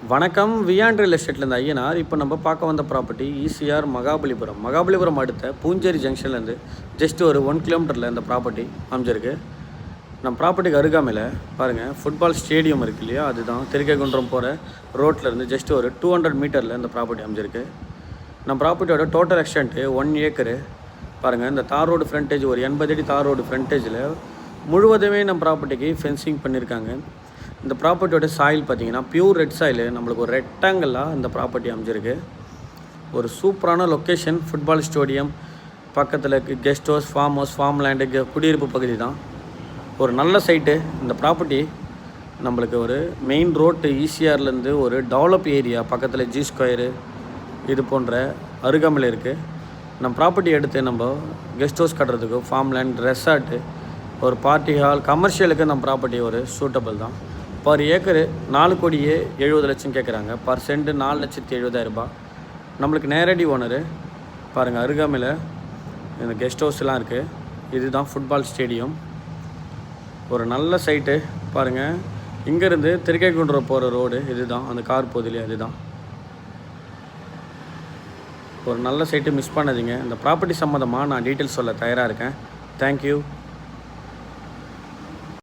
வணக்கம். வியான் ரியல் எஸ்டேட்லேருந்து ஐயனார். இப்போ நம்ம பார்க்க வந்த ப்ராப்பர்ட்டி ஈசிஆர் மகாபலிபுரம் அடுத்த பூஞ்சேரி ஜங்ஷன்லேருந்து ஜஸ்ட் ஒரு 1 கிலோமீட்டரில் இந்த ப்ராப்பர்ட்டி அமைஞ்சிருக்கு. நம்ம ப்ராப்பர்ட்டிக்கு அருகாமையில் பாருங்கள், ஃபுட்பால் ஸ்டேடியம் இருக்குது இல்லையா, அதுதான் திருக்கைக்குன்றம் போகிற ரோட்லேருந்து ஜஸ்ட் ஒரு 200 மீட்டரில் இந்த ப்ராப்பர்ட்டி அமைஞ்சிருக்கு. நம்ம ப்ராப்பர்ட்டியோட டோட்டல் எக்ஸ்டென்ட்டு 1 ஏக்கரு. பாருங்கள், இந்த தார் ரோடு ஃப்ரண்டேஜ் ஒரு 80 அடி தார் ரோடு ஃப்ரண்டேஜில் முழுவதுமே நம்ம ப்ராப்பர்ட்டிக்கு ஃபென்சிங் பண்ணியிருக்காங்க. இந்த ப்ராப்பர்ட்டியோட சாயில் பார்த்தீங்கன்னா பியூர் ரெட் சாயில். நம்மளுக்கு ஒரு ரெக்டாங்கிளாக இந்த ப்ராப்பர்ட்டி அமைஞ்சிருக்கு. ஒரு சூப்பரான லொக்கேஷன். ஃபுட்பால் ஸ்டேடியம் பக்கத்தில் guest house, farm house, form land, குடியிருப்பு பகுதி தான். ஒரு நல்ல சைட்டு. இந்த ப்ராப்பர்ட்டி நம்மளுக்கு ஒரு மெயின் ரோட்டு ஈசிஆர்லேருந்து ஒரு டெவலப் ஏரியா பக்கத்தில் ஜி ஸ்கொயரு இது போன்ற அருகாமையில் இருக்குது. நம்ம ப்ராப்பர்ட்டி எடுத்து நம்ம கெஸ்ட் ஹவுஸ் கட்டுறதுக்கு, ஃபார்ம் லேண்ட், ரெசார்ட்டு, ஒரு பார்ட்டி ஹால், கமர்ஷியலுக்கு நம்ம ப்ராப்பர்ட்டி ஒரு சூட்டபிள் தான். பர் ஏக்கரு 4,70,00,000 கேட்குறாங்க. பர் சென்ட் 4,70,000 நம்மளுக்கு நேரடி ஓனரு. பாருங்கள், அருகாமையில் இந்த கெஸ்ட் ஹவுஸ்லாம் இருக்குது. இதுதான் ஃபுட்பால் ஸ்டேடியம். ஒரு நல்ல சைட்டு. பாருங்கள், இங்கேருந்து திருக்கைக்குன்றம் போகிற ரோடு இதுதான். அந்த கார் போதிலே அதுதான். ஒரு நல்ல சைட்டு, மிஸ் பண்ணாதீங்க. இந்த ப்ராப்பர்ட்டி சம்மந்தமாக நான் டீட்டெயில்ஸ் சொல்ல தயாராக இருக்கேன். தேங்க்யூ.